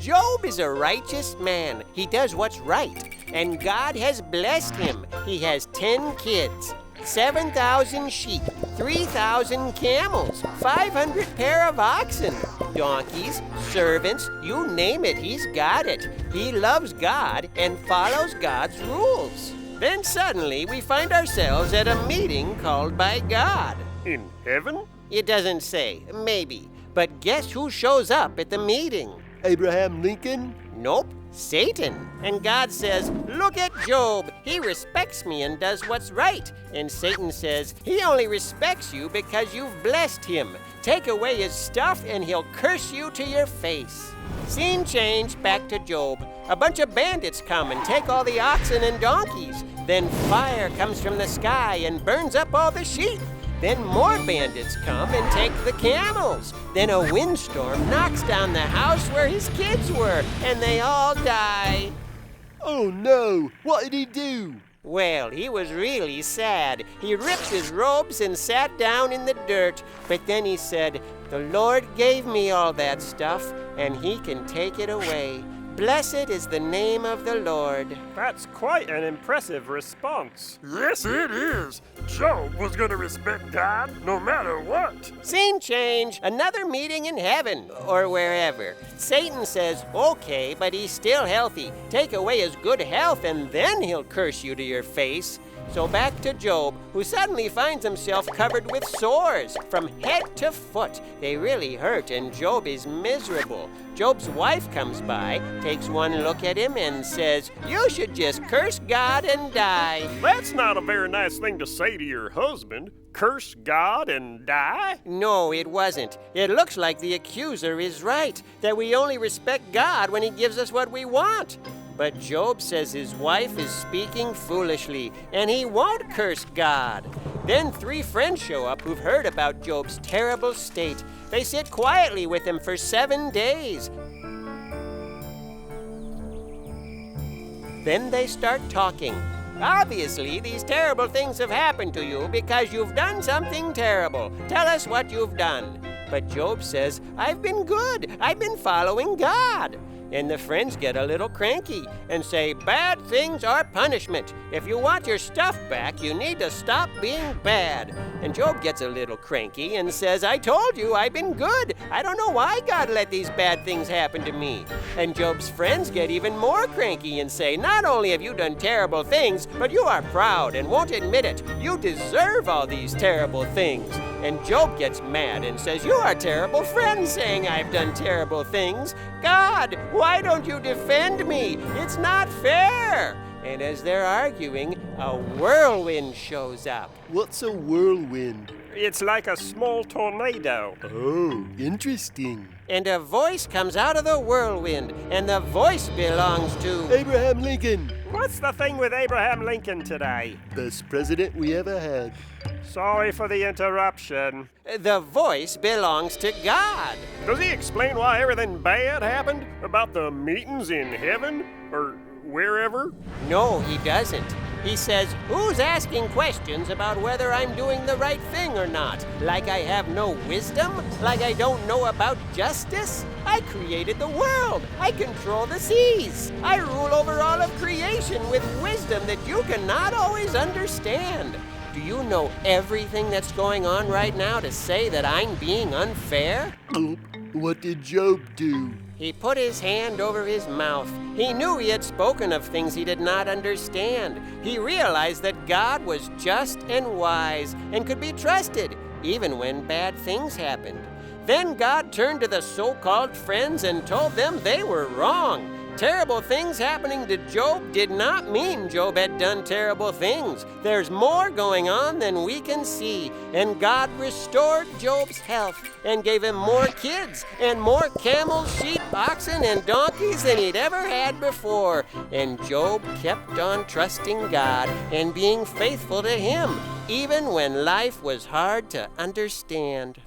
Job is a righteous man. He does what's right. And God has blessed him. He has 10 kids, 7,000 sheep, 3,000 camels, 500 pair of oxen, donkeys, servants, you name it, he's got it. He loves God and follows God's rules. Then suddenly we find ourselves at a meeting called by God. In heaven? It doesn't say, maybe. But guess who shows up at the meeting? Abraham Lincoln? Nope, Satan. And God says, look at Job. He respects me and does what's right. And Satan says, he only respects you because you've blessed him. Take away his stuff and he'll curse you to your face. Scene change, back to Job. A bunch of bandits come and take all the oxen and donkeys. Then fire comes from the sky and burns up all the sheep. Then more bandits come and take the camels. Then a windstorm knocks down the house where his kids were, and they all die. Oh no, what did he do? Well, he was really sad. He ripped his robes and sat down in the dirt. But then he said, the Lord gave me all that stuff, and he can take it away. Blessed is the name of the Lord. That's quite an impressive response. Yes, it is. Job was going to respect God no matter what. Scene change. Another meeting in heaven or wherever. Satan says, okay, but he's still healthy. Take away his good health and then he'll curse you to your face. So back to Job, who suddenly finds himself covered with sores from head to foot. They really hurt, and Job is miserable. Job's wife comes by, takes one look at him, and says, you should just curse God and die. That's not a very nice thing to say to your husband. Curse God and die? No, it wasn't. It looks like the accuser is right, that we only respect God when he gives us what we want. But Job says his wife is speaking foolishly, and he won't curse God. Then 3 friends show up who've heard about Job's terrible state. They sit quietly with him for 7 days. Then they start talking. Obviously, these terrible things have happened to you because you've done something terrible. Tell us what you've done. But Job says, I've been good. I've been following God. And the friends get a little cranky and say, bad things are punishment. If you want your stuff back, you need to stop being bad. And Job gets a little cranky and says, I told you I've been good. I don't know why God let these bad things happen to me. And Job's friends get even more cranky and say, not only have you done terrible things, but you are proud and won't admit it. You deserve all these terrible things. And Job gets mad and says, you are terrible friends saying I've done terrible things. God, why don't you defend me? It's not fair. And as they're arguing, a whirlwind shows up. What's a whirlwind? It's like a small tornado. Oh, interesting. And a voice comes out of the whirlwind, and the voice belongs to Abraham Lincoln. What's the thing with Abraham Lincoln today? Best president we ever had. Sorry for the interruption. The voice belongs to God. Does he explain why everything bad happened? About the meetings in heaven? Or wherever? No, he doesn't. He says, who's asking questions about whether I'm doing the right thing or not? Like I have no wisdom? Like I don't know about justice? I created the world. I control the seas. I rule over all of creation with wisdom that you cannot always understand. Do you know everything that's going on right now to say that I'm being unfair? What did Job do? He put his hand over his mouth. He knew he had spoken of things he did not understand. He realized that God was just and wise and could be trusted, even when bad things happened. Then God turned to the so-called friends and told them they were wrong. Terrible things happening to Job did not mean Job had done terrible things. There's more going on than we can see. And God restored Job's health and gave him more kids and more camels, sheep, oxen, and donkeys than he'd ever had before. And Job kept on trusting God and being faithful to him, even when life was hard to understand.